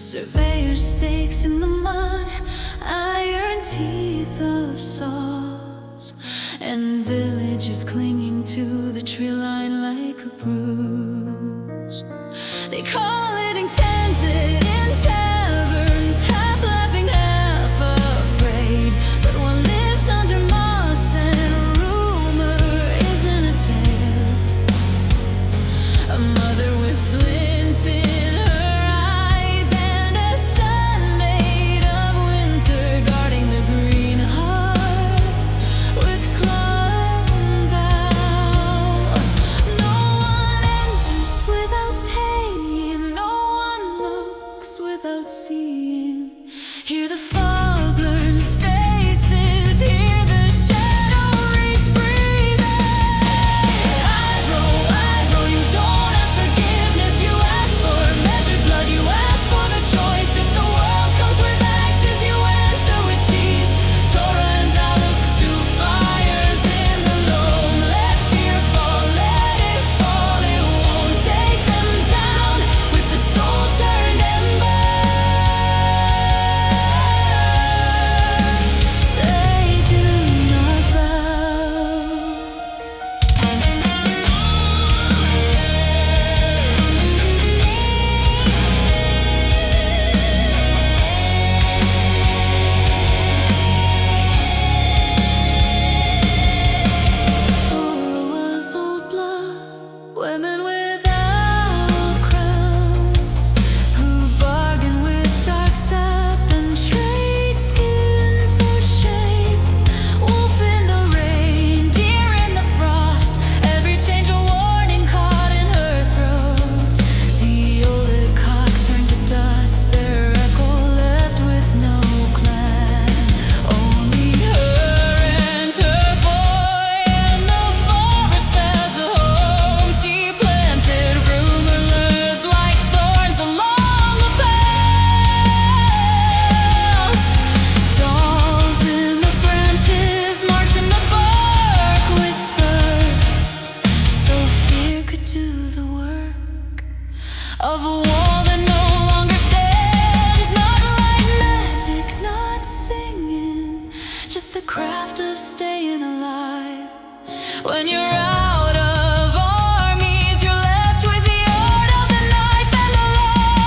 Surveyors stakes in the mud, iron teeth of saws, and villages clinging to the treeline like a bruise. They call it enchanted in taverns, half laughing, half afraid. But what lives under moss and rumor isn't a tale. A mother with flint in her eyes and a son made of winter, guarding the green heart with claw and vow. No one enters without pain, no one looks without seeing. Hear the fog learns faces, hear the shadow reeds breathing. Iveroe, you don't ask forgiveness, you ask for measured blood, you ask for the choice. If the world comes with axes, you answer with teeth. Tora and Aluk, two fires in the loam. Let fear fall, let it fall, it won't take them down. With the soul turned ember, they do not bow. Tora was old blood, women without crowns, who bargained with dark sap and trade skin for shape. Wolf in the rain, deer in the frost, every change a warning caught in her throat. The old cock turned to dust, their echo left with no clan. Only her and her boy, and the forest as a home. She planted rumors like thorns along the paths. Dolls in the branches, marks in the bark, whispers, so fear could do the work of a wall that no longer stands. Not like magic, not singing, just the craft of staying alive. When you're out of armies, you're left with the art of the knife and the lie.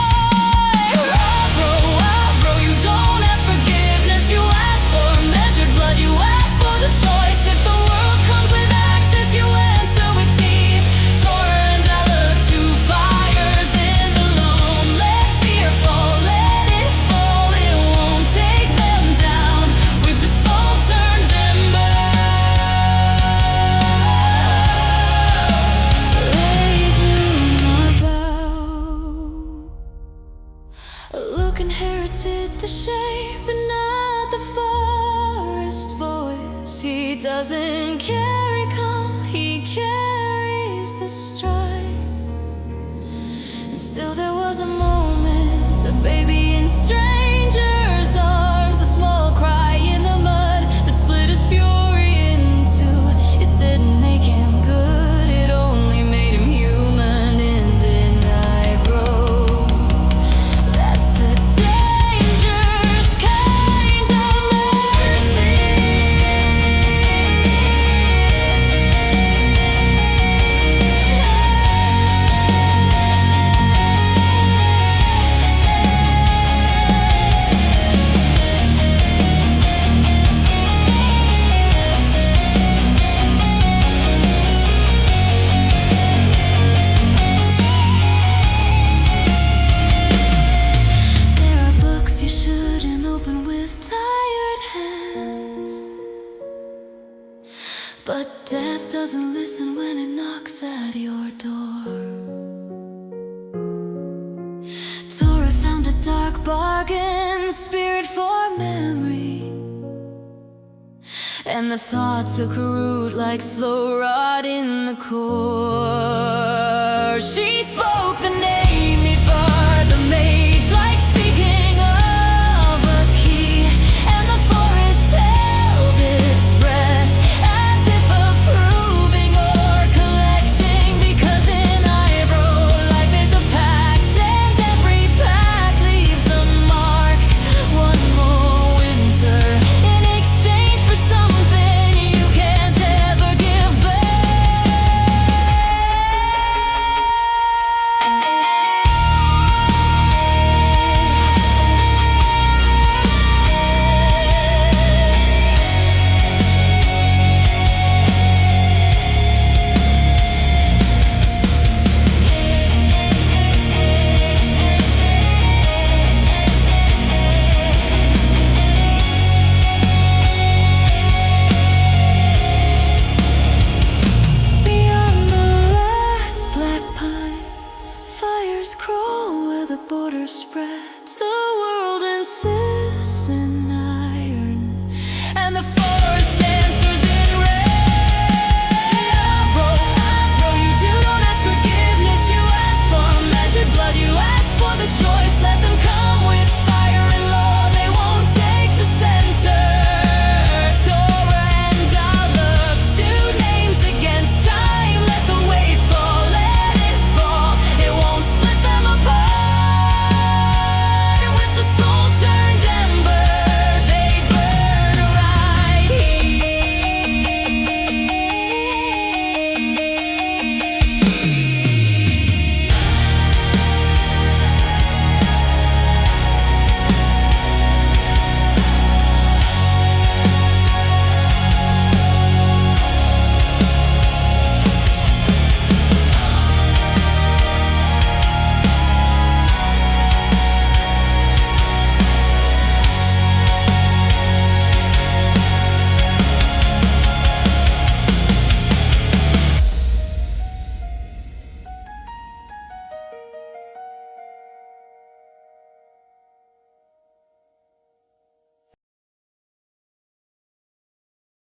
Iveroe, you don't ask forgiveness, you ask for measured blood, you ask for the choice. If the world comes with axes, you answer with teeth. Tora and Aluk, two fires in the loam. Let fear fall, let it fall, it won't take them down. With the soul turned ember, they do not bow. Aluk inherited the shape and not the forest voice. He doesn't carry calm, he carries the stride. And still there was a moment, a baby in stranger's arms, a small cry in the mud that split his fury in two. It didn't make him good, it only made him human. And in Iveroe, that's a dangerous kind of mercy. There are books you shouldn't open with tired hands, but death doesn't listen when it knocks at your door. Tora found a dark bargain, spirit for memory, and the thought took a root like slow rot in the core. She spoke the name before the mage, like speaking of a key, and the forest held its breath as if approving or collecting. Because in Iveroe, life is a pact, and every pact leaves a Iveroe, where the border spreads, the world insists in iron, and the forest answers in red. Iveroe, you do not ask forgiveness, you ask for measured blood, you ask for the choice. Let